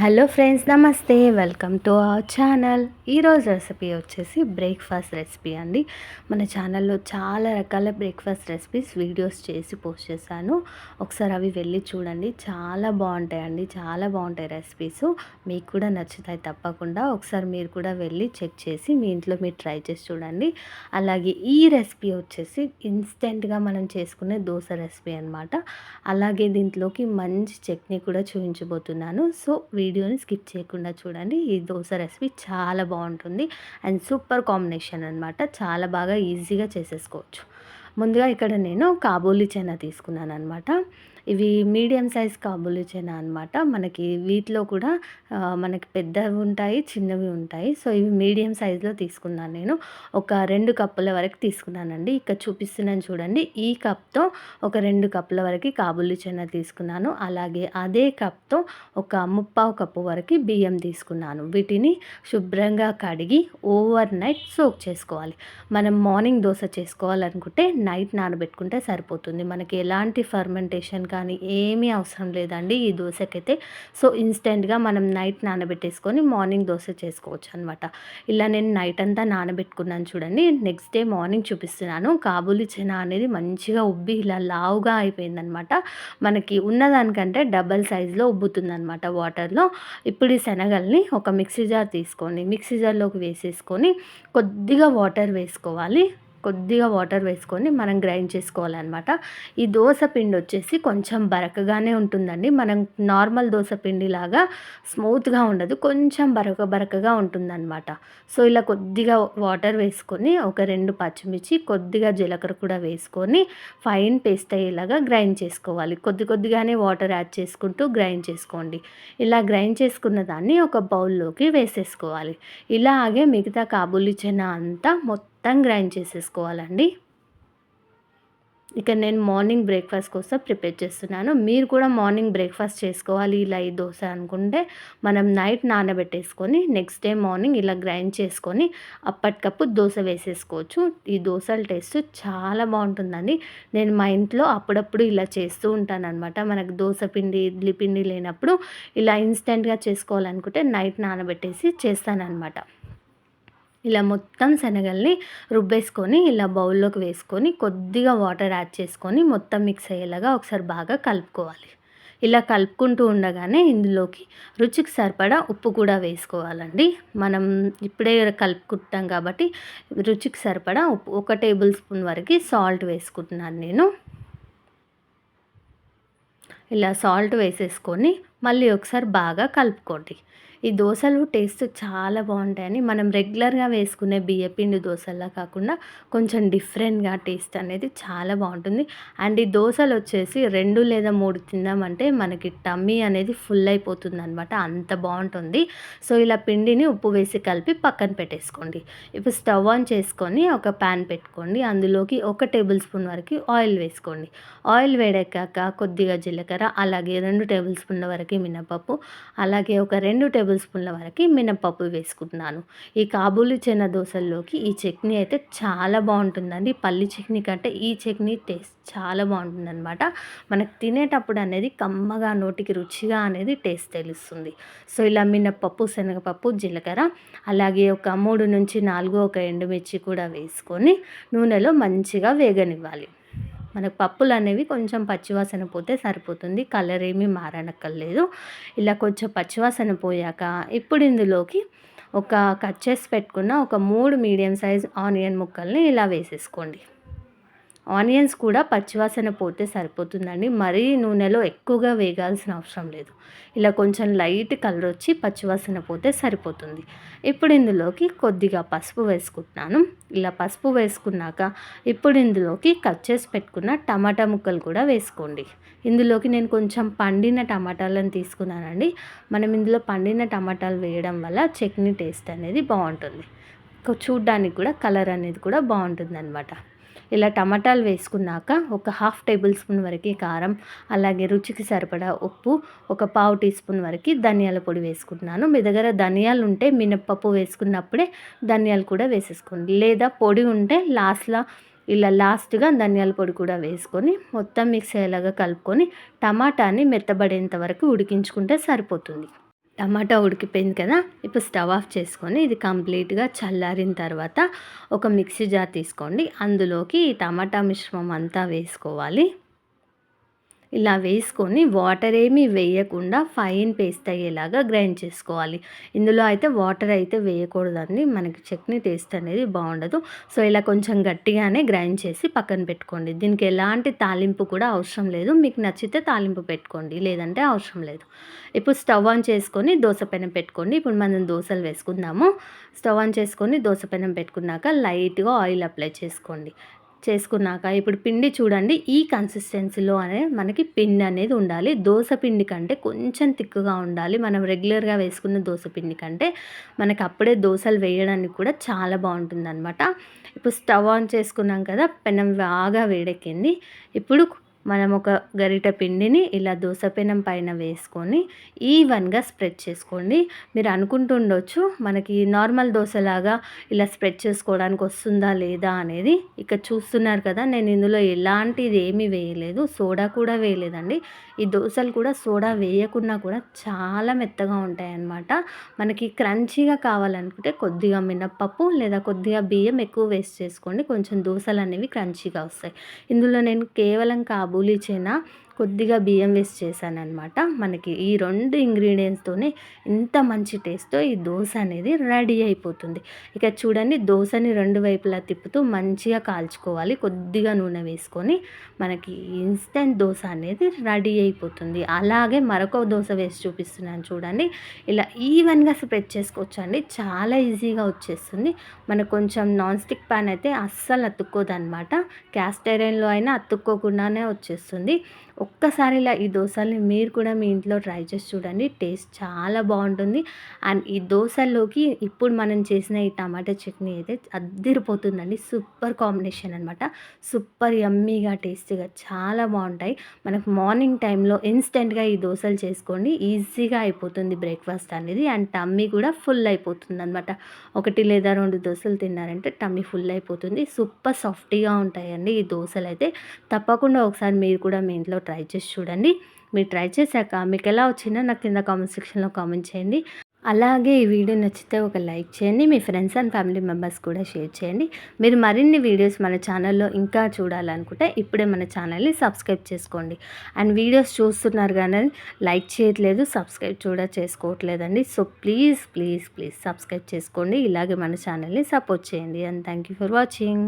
Hello friends, నమస్తే. Welcome to our channel. ఈరోజు recipe వచ్చేసి బ్రేక్ఫాస్ట్ రెసిపీ అండి. మన ఛానల్లో చాలా రకాల బ్రేక్ఫాస్ట్ రెసిపీస్ వీడియోస్ చేసి పోస్ట్ చేశాను. ఒకసారి అవి వెళ్ళి చూడండి, చాలా బాగుంటాయండి. చాలా బాగుంటాయి రెసిపీస్, మీకు కూడా నచ్చుతాయి తప్పకుండా. ఒకసారి మీరు కూడా వెళ్ళి చెక్ చేసి మీ ఇంట్లో మీరు ట్రై చేసి చూడండి. అలాగే ఈ రెసిపీ వచ్చేసి ఇన్స్టెంట్గా మనం చేసుకునే దోశ రెసిపీ అనమాట. అలాగే దీంట్లోకి మంచి చట్నీ కూడా చూపించబోతున్నాను. సో వీడియోని స్కిప్ చేయకుండా చూడండి. ఈ దోశ రెసిపీ చాలా బాగుంటుంది అండ్ సూపర్ కాంబినేషన్ అనమాట. చాలా బాగా ఈజీగా చేసేసుకోవచ్చు. ముందుగా ఇక్కడ నేను కాబూలీ చెనా తీసుకున్నాను అనమాట. ఇవి మీడియం సైజ్ కాబూలీ చెనా అనమాట. మనకి వీటిలో కూడా మనకి పెద్దవి ఉంటాయి, చిన్నవి ఉంటాయి. సో ఇవి మీడియం సైజులో తీసుకున్నాను నేను. ఒక 2 కప్పుల వరకు తీసుకున్నానండి. ఇక్కడ చూపిస్తున్నాను చూడండి. ఈ కప్తో ఒక 2 కప్పుల వరకు కాబూలీ చెనా తీసుకున్నాను. అలాగే అదే కప్తో ఒక 3/4 కప్పు వరకు బియ్యం తీసుకున్నాను. వీటిని శుభ్రంగా కడిగి ఓవర్ నైట్ సోక్ చేసుకోవాలి. మనం మార్నింగ్ దోశ చేసుకోవాలనుకుంటే నైట్ నానబెట్టుకుంటే సరిపోతుంది. మనకి ఎలాంటి ఫర్మెంటేషన్ కానీ ఏమీ అవసరం లేదండి ఈ దోశకైతే. సో ఇన్స్టెంట్గా మనం నైట్ నానబెట్టేసుకొని మార్నింగ్ దోశ చేసుకోవచ్చు అనమాట. ఇలా నేను నైట్ అంతా నానబెట్టుకున్నాను చూడండి. నెక్స్ట్ డే మార్నింగ్ చూపిస్తున్నాను. కాబూలీ చెనా అనేది మంచిగా ఉబ్బి ఇలా లావుగా అయిపోయిందనమాట. మనకి ఉన్నదానికంటే డబల్ సైజులో ఉబ్బుతుందనమాట వాటర్లో. ఇప్పుడు ఈ శనగల్ని ఒక మిక్సీ జార్ తీసుకోండి. మిక్సీ జార్లోకి వేసేసుకొని కొద్దిగా వాటర్ వేసుకోవాలి. కొద్దిగా వాటర్ వేసుకొని మనం గ్రైండ్ చేసుకోవాలన్నమాట. ఈ దోశ పిండి వచ్చేసి కొంచెం బరకగానే ఉంటుందండి. మనం నార్మల్ దోశ పిండిలాగా స్మూత్గా ఉండదు, కొంచెం బరకగా ఉంటుందన్నమాట. సో ఇలా కొద్దిగా వాటర్ వేసుకొని ఒక 2 పచ్చిమిర్చి, కొద్దిగా జీలకర్ర కూడా వేసుకొని ఫైన్ పేస్ట్ అయ్యేలాగా గ్రైండ్ చేసుకోవాలి. కొద్దిగానే వాటర్ యాడ్ చేసుకుంటూ గ్రైండ్ చేసుకోండి. ఇలా గ్రైండ్ చేసుకున్న దాన్ని ఒక బౌల్లోకి వేసేసుకోవాలి. ఇలాగే మిగతా కాబూలీ చెనా అంతా మొత్తం గ్రైండ్ చేసేసుకోవాలండి. ఇక నేను మార్నింగ్ బ్రేక్ఫాస్ట్ కోసం ప్రిపేర్ చేస్తున్నాను. మీరు కూడా మార్నింగ్ బ్రేక్ఫాస్ట్ చేసుకోవాలి ఇలా ఈ దోశ అనుకుంటే మనం నైట్ నానబెట్టేసుకొని నెక్స్ట్ డే మార్నింగ్ ఇలా గ్రైండ్ చేసుకొని అప్పటికప్పుడు దోశ వేసేసుకోవచ్చు. ఈ దోశల టేస్ట్ చాలా బాగుంటుందండి. నేను మా ఇంట్లో అప్పుడప్పుడు ఇలా చేస్తూ ఉంటానన్నమాట. మనకు దోశ పిండి, ఇడ్లీ పిండి లేనప్పుడు ఇలా ఇన్స్టెంట్గా చేసుకోవాలనుకుంటే నైట్ నానబెట్టేసి చేస్తానన్నమాట. ఇలా మొత్తం శనగల్ని రుబ్బేసుకొని ఇలా బౌల్లోకి వేసుకొని కొద్దిగా వాటర్ యాడ్ చేసుకొని మొత్తం మిక్స్ అయ్యేలాగా ఒకసారి బాగా కలుపుకోవాలి. ఇలా కలుపుకుంటూ ఉండగానే ఇందులోకి రుచికి సరిపడా ఉప్పు కూడా వేసుకోవాలండి. మనం ఇప్పుడే కలుపుకుంటాం కాబట్టి రుచికి సరిపడా ఉప్పు, 1 టేబుల్ స్పూన్ వరకు సాల్ట్ వేసుకుంటున్నాను నేను. ఇలా సాల్ట్ వేసేసుకొని మళ్ళీ ఒకసారి బాగా కలుపుకోండి. ఈ దోశలు టేస్ట్ చాలా బాగుంటాయని మనం రెగ్యులర్గా వేసుకునే బియ్యపిండి దోశలా కాకుండా కొంచెం డిఫరెంట్గా టేస్ట్ అనేది చాలా బాగుంటుంది. అండ్ ఈ దోశలు వచ్చేసి 2 లేదా 3 తిందామంటే మనకి టమ్మీ అనేది ఫుల్ అయిపోతుంది అనమాట, అంత బాగుంటుంది. సో ఇలా పిండిని ఉప్పు వేసి కలిపి పక్కన పెట్టేసుకోండి. ఇప్పుడు స్టవ్ ఆన్ చేసుకొని ఒక ప్యాన్ పెట్టుకోండి. అందులోకి 1 టేబుల్ స్పూన్ వరకు ఆయిల్ వేసుకోండి. ఆయిల్ వేడెక్కాక కొద్దిగా జీలకర్ర, అలాగే 2 టేబుల్ స్పూన్ల వరకు మినపప్పు, అలాగే ఒక 2 టేబుల్ స్పూన్ల వరకు మినపప్పు వేసుకుంటున్నాను. ఈ కాబూలీ చెనా దోశల్లోకి ఈ చట్నీ అయితే చాలా బాగుంటుందండి. పల్లి చట్నీ కంటే ఈ చట్నీ టేస్ట్ చాలా బాగుంటుందన్నమాట. మనకు తినేటప్పుడు అనేది కమ్మగా, నోటికి రుచిగా అనేది టేస్ట్ తెలుస్తుంది. సో ఇలా మినపప్పు, శనగపప్పు, జీలకర్ర, అలాగే ఒక 3 నుంచి 4 ఒక ఎండుమిర్చి కూడా వేసుకొని నూనెలో మంచిగా వేగనివ్వాలి. మనకు పప్పులు అనేవి కొంచెం పచ్చివాసన పోతే సరిపోతుంది, కలర్ ఏమీ మారనక్కర్లేదు. ఇలా కొంచెం పచ్చివాసన పోయాక ఇప్పుడు ఇందులోకి ఒక కట్ చేసి పెట్టుకున్న ఒక 3 మీడియం సైజ్ ఆనియన్ ముక్కల్ని ఇలా వేసేసుకోండి. ఆనియన్స్ కూడా పచ్చివాసన పోతే సరిపోతుందండి, మరీ నూనెలో ఎక్కువగా వేగాల్సిన అవసరం లేదు. ఇలా కొంచెం లైట్ కలర్ వచ్చి పచ్చివాసన పోతే సరిపోతుంది. ఇప్పుడు ఇందులోకి కొద్దిగా పసుపు వేసుకుంటున్నాను. ఇలా పసుపు వేసుకున్నాక ఇప్పుడు ఇందులోకి కట్ చేసి పెట్టుకున్న టమాటా ముక్కలు కూడా వేసుకోండి. ఇందులోకి నేను కొంచెం పండిన టమాటాలను తీసుకున్నానండి. మనం ఇందులో పండిన టమాటాలు వేయడం వల్ల చట్నీ టేస్ట్ అనేది బాగుంటుంది. చూడ్డానికి కూడా కలర్ అనేది కూడా బాగుంటుంది అనమాట. ఇలా టమాటాలు వేసుకున్నాక ఒక 1/2 టేబుల్ స్పూన్ వరకు కారం, అలాగే రుచికి సరిపడా ఉప్పు, ఒక 1/4 టీ స్పూన్ వరకు ధనియాల పొడి వేసుకుంటున్నాను. మీ దగ్గర ధనియాలు ఉంటే మినప్పప్పు వేసుకున్నప్పుడే ధనియాలు కూడా వేసేసుకోండి, లేదా పొడి ఉంటే లాస్ట్గా ధనియాల పొడి కూడా వేసుకొని మొత్తం మిక్స్ అయ్యేలాగా కలుపుకొని టమాటాని మెత్తబడేంత వరకు ఉడికించుకుంటే సరిపోతుంది. టమాటా ఉడికిపోయింది కదా! ఇప్పుడు స్టవ్ ఆఫ్ చేసుకొని ఇది కంప్లీట్‌గా చల్లారిన తర్వాత ఒక మిక్సీ జార్ తీసుకోండి. అందులోకి ఈ టమాటా మిశ్రమం అంతా వేసుకోవాలి. ఇలా వేసుకొని వాటర్ ఏమీ వేయకుండా ఫైన్ పేస్ట్ అయ్యేలాగా గ్రైండ్ చేసుకోవాలి. ఇందులో అయితే వాటర్ అయితే వేయకూడదండి. మనకి చట్నీ టేస్ట్ అనేది బాగుండదు. సో ఇలా కొంచెం గట్టిగానే గ్రైండ్ చేసి పక్కన పెట్టుకోండి. దీనికి ఎలాంటి తాలింపు కూడా అవసరం లేదు. మీకు నచ్చితే తాలింపు పెట్టుకోండి, లేదంటే అవసరం లేదు. ఇప్పుడు స్టవ్ ఆన్ చేసుకొని దోస పెనం పెట్టుకోండి. ఇప్పుడు మనం దోసలు వేసుకుందాము. స్టవ్ ఆన్ చేసుకొని దోస పెనం పెట్టుకున్నాక లైట్‌గా ఆయిల్ అప్లై చేసుకోండి. చేసుకున్నాక ఇప్పుడు పిండి చూడండి, ఈ కన్సిస్టెన్సీలో మనకి పిండి అనేది ఉండాలి. దోస పిండి కంటే కొంచెం తిక్కుగా ఉండాలి. మనం రెగ్యులర్గా వేసుకున్న దోస పిండి కంటే మనకి అప్పుడే దోసలు వేయడానికి కూడా చాలా బాగుంటుందన్నమాట. ఇప్పుడు స్టవ్ ఆన్ చేసుకున్నాం కదా, పెనం బాగా వేడెక్కింది. ఇప్పుడు మనం ఒక గరిటె పిండిని ఇలా దోస పెనం పైన వేసుకొని ఈవెన్గా స్ప్రెడ్ చేసుకోండి. మీరు అనుకుంటుండొచ్చు మనకి నార్మల్ దోశలాగా ఇలా స్ప్రెడ్ చేసుకోవడానికి వస్తుందా లేదా అనేది. ఇక్కడ చూస్తున్నారు కదా, నేను ఇందులో ఎలాంటిది ఏమీ వేయలేదు, సోడా కూడా వేయలేదండి. ఈ దోశలు కూడా సోడా వేయకున్నా కూడా చాలా మెత్తగా ఉంటాయన్నమాట. మనకి క్రంచీగా కావాలనుకుంటే కొద్దిగా మినప్పప్పు లేదా కొద్దిగా బియ్యం ఎక్కువ వేస్ట్ చేసుకోండి. కొంచెం దోశలు అనేవి క్రంచీగా వస్తాయి. ఇందులో నేను కేవలం కాబూలీ చెనా, కొద్దిగా బియ్యం వేస్ట్ చేశాననమాట. మనకి ఈ 2 ఇంగ్రీడియంట్స్తోనే ఇంత మంచి టేస్ట్‌తో ఈ దోస అనేది రెడీ అయిపోతుంది. ఇక చూడండి, దోసని 2 వైపులా తిప్పుతూ మంచిగా కాల్చుకోవాలి. కొద్దిగా నూనె వేసుకొని మనకి ఇన్స్టెంట్ దోస అనేది రెడీ అయిపోతుంది. అలాగే మరొక దోస వేసి చూపిస్తున్నాను చూడండి. ఇలా ఈవెన్‌గా స్ప్రెడ్ చేసుకోవచ్చండి. చాలా ఈజీగా వచ్చేస్తుంది. మనకు కొంచెం నాన్ స్టిక్ ప్యాన్ అయితే అస్సలు అతుక్కోదనమాట. క్యాస్ట్ ఐరన్‌లో అయినా అతుక్కోకుండానే వచ్చేస్తుంది. ఒక్కసారి ఇలా ఈ దోసల్ని మీరు కూడా మీ ఇంట్లో ట్రై చేసి చూడండి. టేస్ట్ చాలా బాగుంటుంది. అండ్ ఈ దోసల్లోకి ఇప్పుడు మనం చేసిన ఈ టమాటా చట్నీ అయితే అద్దిరిపోతుందండి. సూపర్ కాంబినేషన్ అనమాట. సూపర్ యమ్మీగా, టేస్టీగా చాలా బాగుంటాయి. మనకు మార్నింగ్ టైంలో ఇన్స్టెంట్గా ఈ దోసలు చేసుకోండి. ఈజీగా అయిపోతుంది బ్రేక్ఫాస్ట్ అనేది. అండ్ టమ్మీ కూడా ఫుల్ అయిపోతుంది అనమాట. 1 లేదా 2 దోసలు తిన్నారంటే టమ్మీ ఫుల్ అయిపోతుంది. సూపర్ సాఫ్టీగా ఉంటాయండి ఈ దోసలు అయితే. తప్పకుండా ఒకసారి మీరు కూడా మీ ఇంట్లో ట్రై చేసి చూడండి. మీరు ట్రై చేశాక మీకు ఎలా వచ్చిందో నాకు కింద కామెంట్ సెక్షన్‌లో కామెంట్ చేయండి. అలాగే ఈ వీడియో నచ్చితే ఒక లైక్ చేయండి. మీ ఫ్రెండ్స్ అండ్ ఫ్యామిలీ మెంబర్స్ కూడా షేర్ చేయండి. మీరు మరిన్ని వీడియోస్ మన ఛానల్‌లో ఇంకా చూడాలనుకుంటే ఇప్పుడే మన ఛానల్‌ని సబ్స్క్రైబ్ చేసుకోండి. అండ్ వీడియోస్ చూస్తున్నారు కానీ లైక్ చేయట్లేదు, సబ్స్క్రైబ్ కూడా చేసుకోవట్లేదండి. సో ప్లీజ్ సబ్స్క్రైబ్ చేసుకోండి. ఇలాగే మన ఛానల్‌ని సపోర్ట్ చేయండి. And thank you for watching.